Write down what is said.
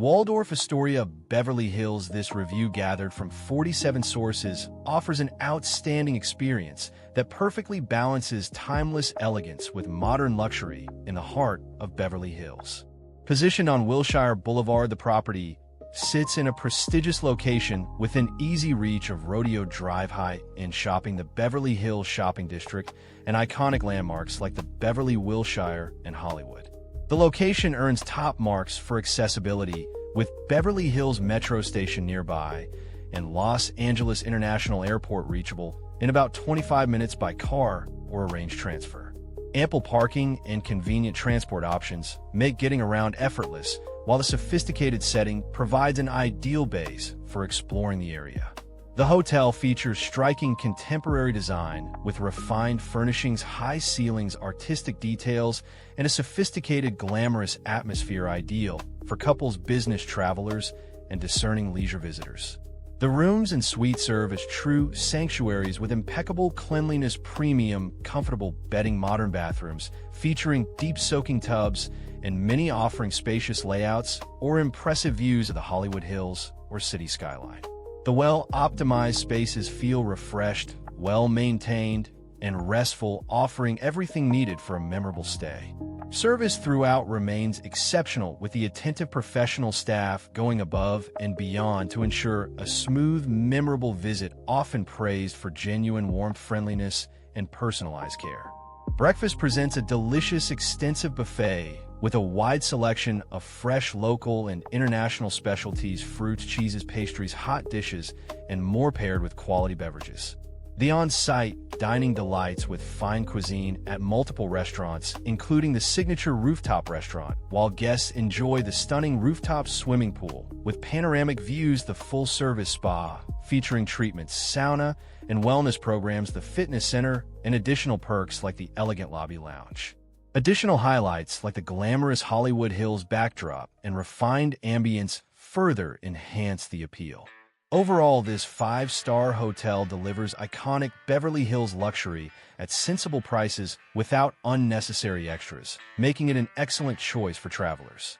Waldorf Astoria Beverly Hills, this review gathered from 47 sources, offers an outstanding experience that perfectly balances timeless elegance with modern luxury in the heart of Beverly Hills. Positioned on Wilshire Boulevard, the property sits in a prestigious location within easy reach of Rodeo Drive high-end shopping, the Beverly Hills shopping district, and iconic landmarks like the Beverly Wilshire and Hollywood. The location earns top marks for accessibility, with Beverly Hills Metro Station nearby and Los Angeles International Airport reachable in about 25 minutes by car or arranged transfer. Ample parking and convenient transport options make getting around effortless, while the sophisticated setting provides an ideal base for exploring the area. The hotel features striking contemporary design with refined furnishings, high ceilings, artistic details, and a sophisticated, glamorous atmosphere ideal for couples, business travelers, and discerning leisure visitors. The rooms and suites serve as true sanctuaries with impeccable cleanliness, premium, comfortable bedding, modern bathrooms featuring deep soaking tubs, and many offering spacious layouts or impressive views of the Hollywood Hills or city skyline. The well-optimized spaces feel refreshed, well-maintained, and restful, offering everything needed for a memorable stay. Service throughout remains exceptional, with the attentive professional staff going above and beyond to ensure a smooth, memorable visit, often praised for genuine warmth, friendliness, and personalized care. Breakfast presents a delicious, extensive buffet with a wide selection of fresh, local, and international specialties, fruits, cheeses, pastries, hot dishes, and more, paired with quality beverages. The on-site dining delights with fine cuisine at multiple restaurants, including the signature rooftop restaurant, while guests enjoy the stunning rooftop swimming pool with panoramic views, the full-service spa featuring treatments, sauna, and wellness programs, the fitness center, and additional perks like the elegant lobby lounge. Additional highlights like the glamorous Hollywood Hills backdrop and refined ambience further enhance the appeal. Overall, this five-star hotel delivers iconic Beverly Hills luxury at sensible prices without unnecessary extras, making it an excellent choice for travelers.